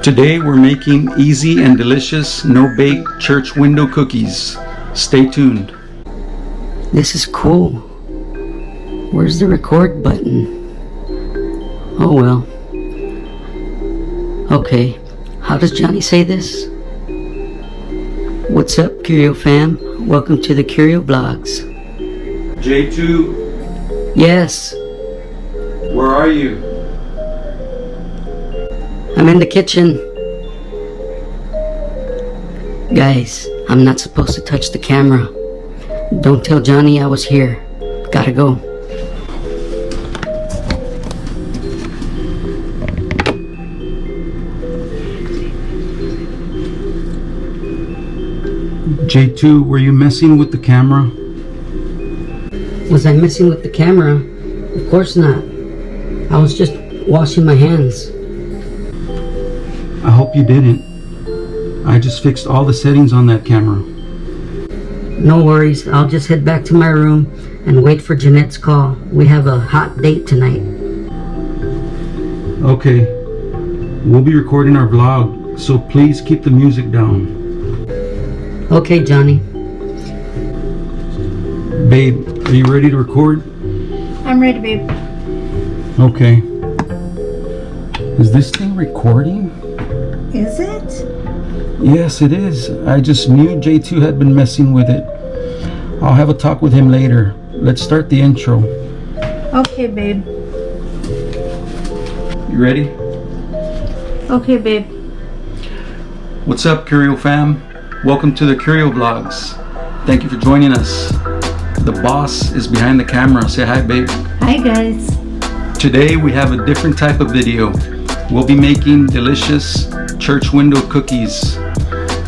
Today we're making easy and delicious no-bake church window cookies. Stay tuned. This is cool. Where's the record button? Oh well. Okay, how does Johnny say this? What's up, Curio fam? Welcome to the Curio vlogs. J2, Yes, where are you? I'm in the kitchen. Guys, I'm not supposed to touch the camera. Don't tell Johnny I was here. Gotta go. J2, were you messing with the camera? Was I messing with the camera? Of course not. I was just washing my hands. I hope you didn't. I just fixed all the settings on that camera. No worries, I'll just head back to my room and wait for Jeanette's call. We have a hot date tonight. Okay, we'll be recording our vlog, so please keep the music down. Okay, Johnny. Babe, are you ready to record? I'm ready, babe. Okay. Is this thing recording? Is it? Yes, it is. I just knew J2 had been messing with it. I'll have a talk with him later. Let's start the intro. Okay, babe. You ready? Okay, babe. What's up, Curio fam? Welcome to the Curio vlogs. Thank you for joining us. The boss is behind the camera. Say hi, babe. Hi, guys. Today we have a different type of video. We'll be making delicious church window cookies.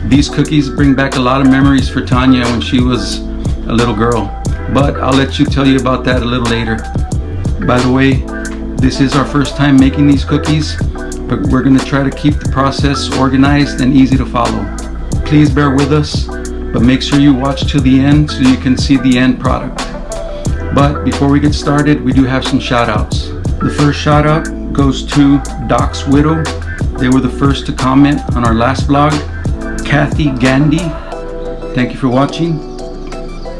These cookies bring back a lot of memories for Tanya when she was a little girl, but I'll let you tell you about that a little later. By the way, this is our first time making these cookies, but we're going to try to keep the process organized and easy to follow. Please bear with us, but make sure you watch till the end so you can see the end product. But before we get started, we do have some shout outs. The first shout out goes to Doc's Widow. They were the first to comment on our last vlog. Kathy Gandy, thank you for watching.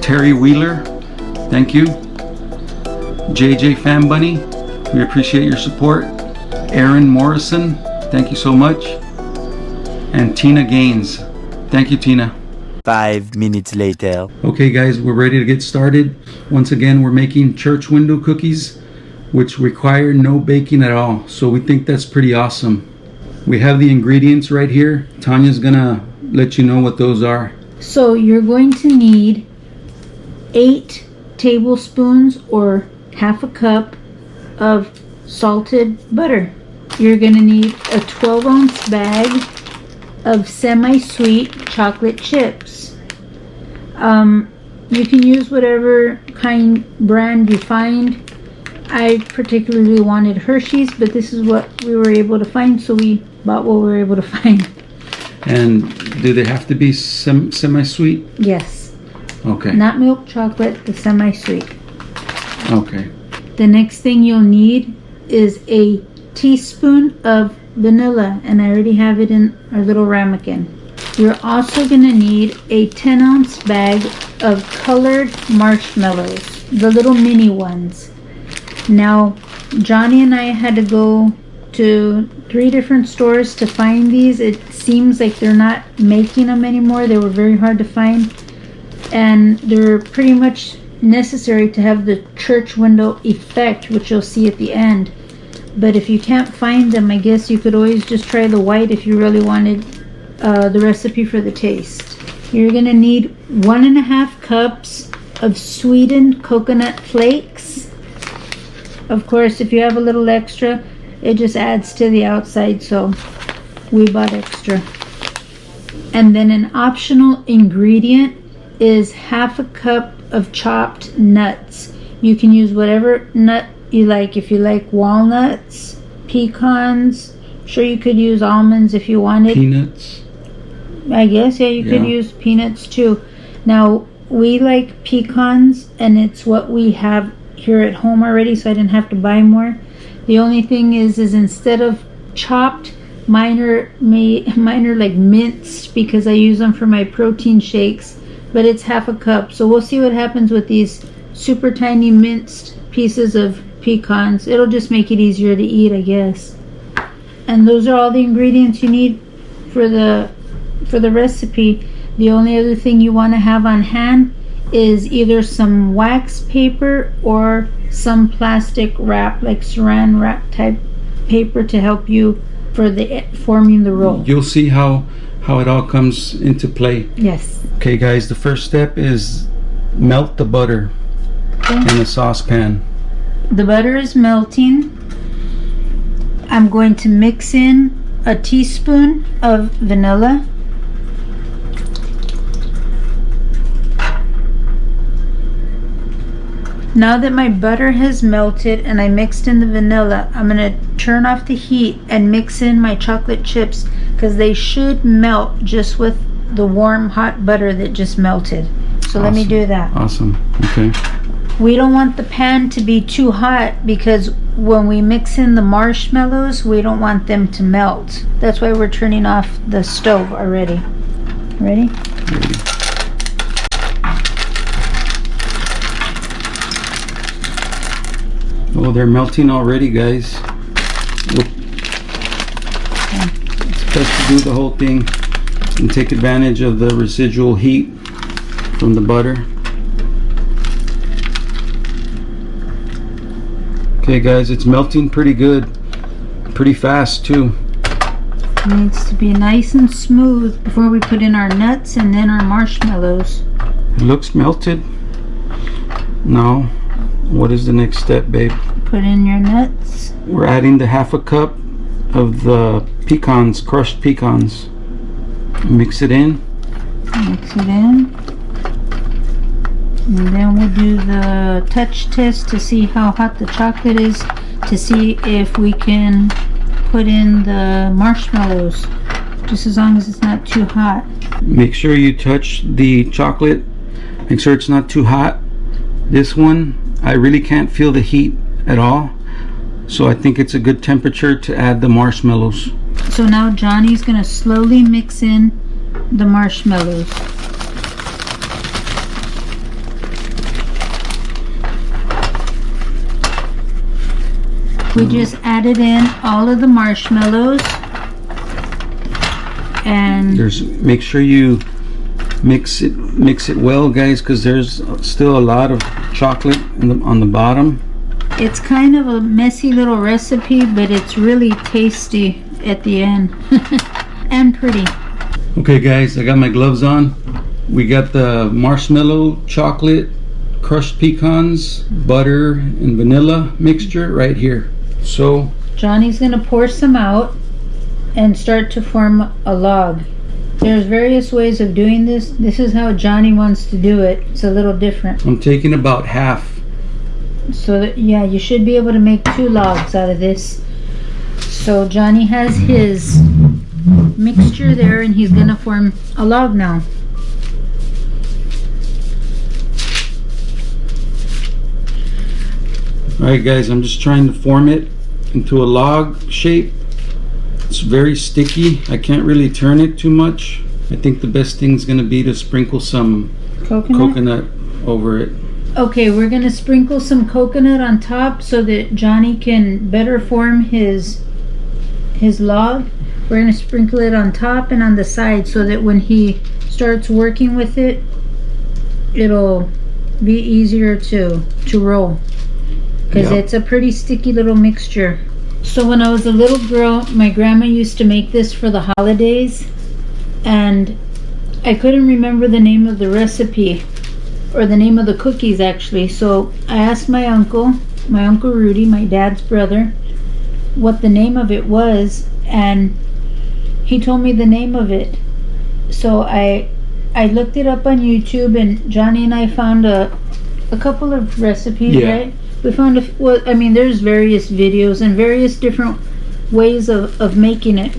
Terry Wheeler, thank you. JJ Fan Bunny, we appreciate your support. Aaron Morrison, thank you so much. And Tina Gaines, thank you, Tina. 5 minutes later. Okay guys, we're ready to get started. Once again, we're making church window cookies, which require no baking at all. So we think that's pretty awesome. We have the ingredients right here. Tanya's gonna let you know what those are. So you're going to need 8 tablespoons or half a cup of salted butter. You're going to need a 12-ounce bag of semi-sweet chocolate chips. You can use whatever kind brand you find. I particularly wanted Hershey's, but this is what we were able to find, so we bought what we were able to find. And do they have to be semi-sweet? Yes. Okay. Not milk chocolate, the semi-sweet. Okay. The next thing you'll need is a teaspoon of vanilla, and I already have it in our little ramekin. You're also going to need a 10-ounce bag of colored marshmallows, the little mini ones. Now, Johnny and I had to go to 3 different stores to find these. It seems like they're not making them anymore. They were very hard to find, and they're pretty much necessary to have the church window effect, which you'll see at the end. But if you can't find them, I guess you could always just try the white if you really wanted the recipe for the taste. You're going to need 1.5 cups of sweetened coconut flakes. Of course, if you have a little extra, it just adds to the outside, so we bought extra. And then an optional ingredient is half a cup of chopped nuts. You can use whatever nut you like. If you like walnuts, pecans, sure, you could use almonds if you wanted. Peanuts? I guess, yeah, you could use peanuts too. Now, we like pecans, and it's what we have here at home already, so I didn't have to buy more. The only thing is instead of chopped, Mine are like minced because I use them for my protein shakes, but it's half a cup. So we'll see what happens with these super tiny minced pieces of pecans. It'll just make it easier to eat, I guess. And those are all the ingredients you need for the recipe. The only other thing you want to have on hand is either some wax paper or some plastic wrap, like Saran Wrap type paper, to help you for the forming the roll. You'll see how it all comes into play. Yes. Okay guys, the first step is melt the butter in a saucepan. The butter is melting. I'm going to mix in a teaspoon of vanilla. Now that my butter has melted and I mixed in the vanilla, I'm going to turn off the heat and mix in my chocolate chips, because they should melt just with the warm hot butter that just melted. So Awesome. Let me do that. Awesome. Okay. We don't want the pan to be too hot, because when we mix in the marshmallows, we don't want them to melt. That's why we're turning off the stove already. Ready? Ready. Oh, they're melting already, guys. It's best to do the whole thing and take advantage of the residual heat from the butter. Okay guys, it's melting pretty good, pretty fast too. It needs to be nice and smooth before we put in our nuts and then our marshmallows. It looks melted. Now, what is the next step, babe? Put in your nuts. We're adding the half a cup of the pecans, crushed pecans. Mix it in. Mix it in. And then we'll do the touch test to see how hot the chocolate is, to see if we can put in the marshmallows, just as long as it's not too hot. Make sure you touch the chocolate. Make sure it's not too hot. This one, I really can't feel the heat at all, so I think it's a good temperature to add the marshmallows. So now Johnny's gonna slowly mix in the marshmallows. We just added in all of the marshmallows, and Make sure you mix it well, guys, because there's still a lot of chocolate on the bottom. it's kind of a messy little recipe, but it's really tasty at the end. And pretty. Okay guys, I got my gloves on. We got the marshmallow, chocolate, crushed pecans, butter, and vanilla mixture right here. So Johnny's gonna pour some out and start to form a log. There's various ways of doing this. This is how Johnny wants to do it. It's a little different. I'm taking about half. So that, yeah, you should be able to make 2 logs out of this. So Johnny has his mixture there, and he's gonna form a log now. Alright guys, I'm just trying to form it into a log shape. It's very sticky. I can't really turn it too much. I think the best thing is going to be to sprinkle some coconut over it. Okay, we're gonna sprinkle some coconut on top so that Johnny can better form his log. We're gonna sprinkle it on top and on the side so that when he starts working with it, it'll be easier to roll, because it's a pretty sticky little mixture. So when I was a little girl, my grandma used to make this for the holidays, and I couldn't remember the name of the recipe, or the name of the cookies actually. So I asked my uncle Rudy, my dad's brother, what the name of it was, and he told me the name of it. So I looked it up on YouTube, and Johnny and I found a couple of recipes, right? We found there's various videos and various different ways of making it.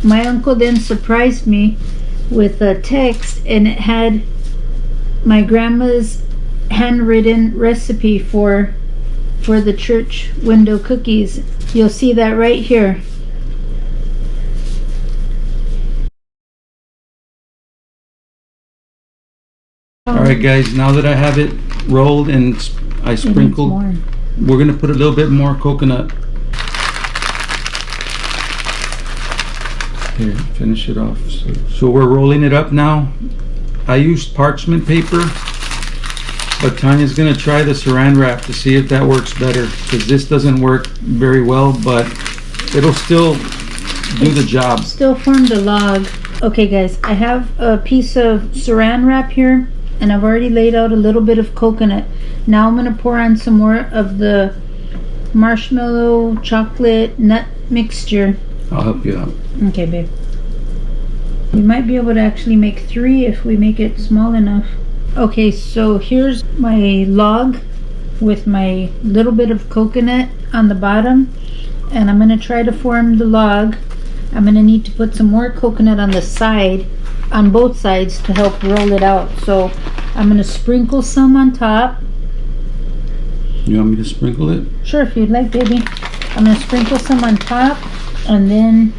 My uncle then surprised me with a text, and it had my grandma's handwritten recipe for the church window cookies. You'll see that right here. All right, guys, now that I have it rolled and I sprinkled, we're gonna put a little bit more coconut. Here, finish it off. So we're rolling it up now. I used parchment paper, but Tanya's gonna try the Saran Wrap to see if that works better, because this doesn't work very well, but it'll still do the job. Still formed a log. Okay guys, I have a piece of Saran Wrap here, and I've already laid out a little bit of coconut. Now I'm gonna pour on some more of the marshmallow chocolate nut mixture. I'll help you out. Okay, babe. We might be able to actually make 3 if we make it small enough. Okay, so here's my log with my little bit of coconut on the bottom, and I'm gonna try to form the log. I'm gonna need to put some more coconut on the side, on both sides, to help roll it out. So I'm gonna sprinkle some on top. You want me to sprinkle it? Sure, if you'd like, baby. I'm gonna sprinkle some on top, and then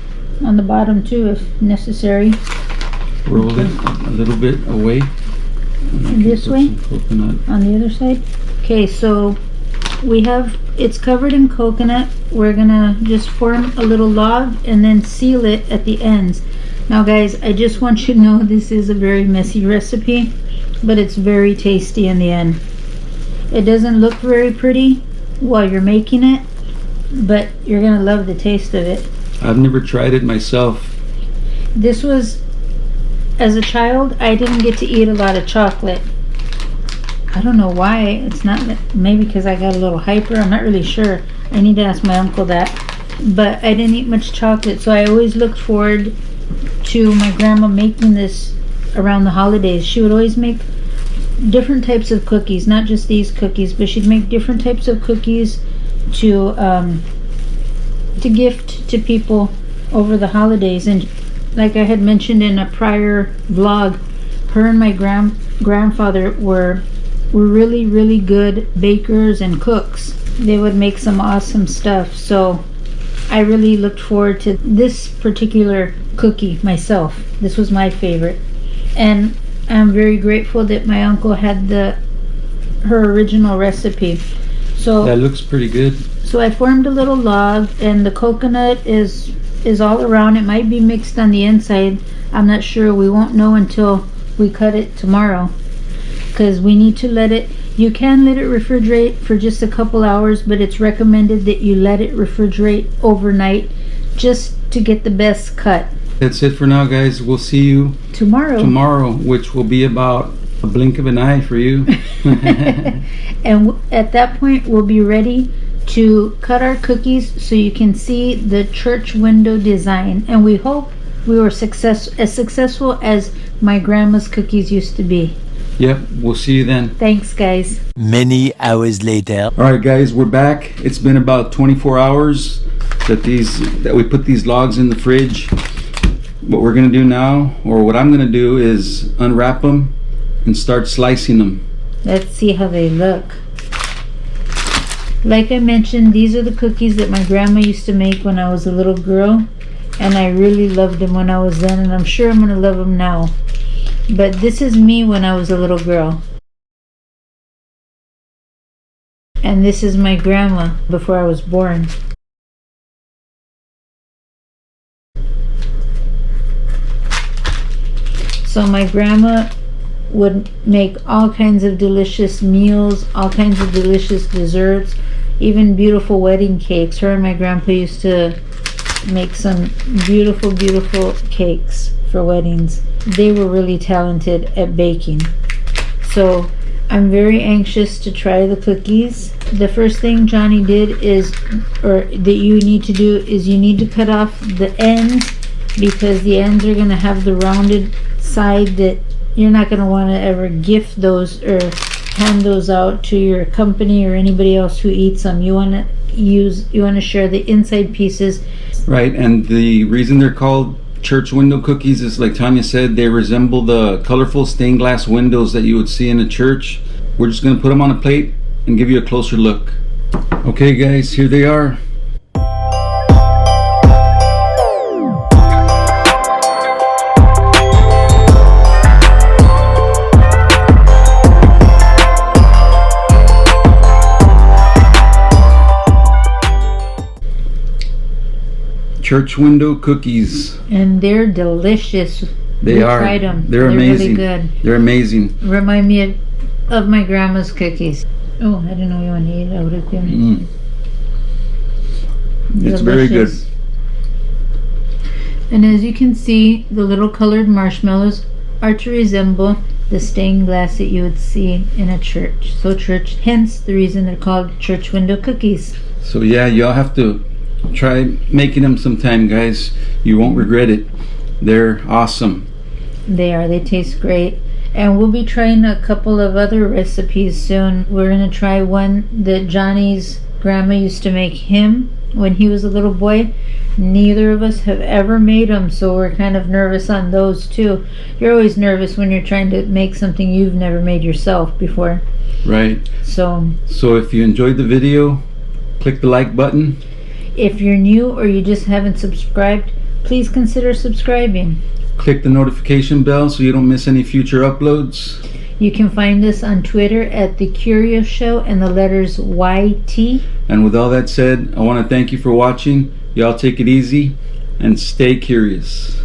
on the bottom too, if necessary. Roll it a little bit away. This way? Coconut. On the other side. Okay, so we have, it's covered in coconut. We're gonna just form a little log and then seal it at the ends. Now guys, I just want you to know this is a very messy recipe, but it's very tasty in the end. It doesn't look very pretty while you're making it, but you're gonna love the taste of it. I've never tried it myself. This was, as a child, I didn't get to eat a lot of chocolate. I don't know why. It's not, maybe because I got a little hyper. I'm not really sure. I need to ask my uncle that. But I didn't eat much chocolate, so I always looked forward to my grandma making this around the holidays. She would always make different types of cookies, not just these cookies, but she'd make different types of cookies to gift to people over the holidays. And like I had mentioned in a prior vlog, her and my grandfather were really good bakers and cooks. They would make some awesome stuff. So I really looked forward to this particular cookie myself. This was my favorite, and I'm very grateful that my uncle had her original recipe. So that looks pretty good. So I formed a little log, and the coconut is all around. It might be mixed on the inside. I'm not sure. We won't know until we cut it tomorrow, because we need to let it, you can let it refrigerate for just a couple hours, but it's recommended that you let it refrigerate overnight just to get the best cut. That's it for now, guys. We'll see you tomorrow, which will be about a blink of an eye for you. And at that point we'll be ready to cut our cookies so you can see the church window design, and we hope we were as successful as my grandma's cookies used to be. Yep, we'll see you then. Thanks guys. Many hours later. All right, guys, we're back. It's been about 24 hours that we put these logs in the fridge. What we're gonna do now, or what I'm gonna do, is unwrap them and start slicing them. Let's see how they look. Like I mentioned, these are the cookies that my grandma used to make when I was a little girl, and I really loved them when I was then, and I'm sure I'm gonna love them now. But this is me when I was a little girl, and this is my grandma before I was born. So my grandma would make all kinds of delicious meals, all kinds of delicious desserts, even beautiful wedding cakes. Her and my grandpa used to make some beautiful cakes for weddings. They were really talented at baking. So I'm very anxious to try the cookies. The first thing Johnny did is, or that you need to do, is you need to cut off the ends, because the ends are going to have the rounded side that you're not going to want to ever gift those or hand those out to your company or anybody else who eats them. You want to share the inside pieces. Right, and the reason they're called church window cookies is, like Tanya said, they resemble the colorful stained glass windows that you would see in a church. We're just going to put them on a plate and give you a closer look. Okay guys, here they are. church window cookies. And they're delicious. They We are. tried them. They're amazing. Really good. They're amazing. Remind me of my grandma's cookies. Oh, I didn't know you wanted to eat it. I would have given it. It's very good. Delicious. And as you can see, the little colored marshmallows are to resemble the stained glass that you would see in a church. So hence the reason they're called church window cookies. So yeah, y'all have to try making them sometime, guys. You won't regret it. They're awesome. They taste great. And we'll be trying a couple of other recipes soon. We're gonna try one that Johnny's grandma used to make him when he was a little boy. Neither of us have ever made them, so we're kind of nervous on those too. You're always nervous when you're trying to make something you've never made yourself before. Right. So if you enjoyed the video, click the like button. if you're new or you just haven't subscribed, please consider subscribing. Click the notification bell so you don't miss any future uploads. You can find us on Twitter at The Curio Show and the letters YT. And with all that said, I want to thank you for watching. Y'all take it easy and stay curious.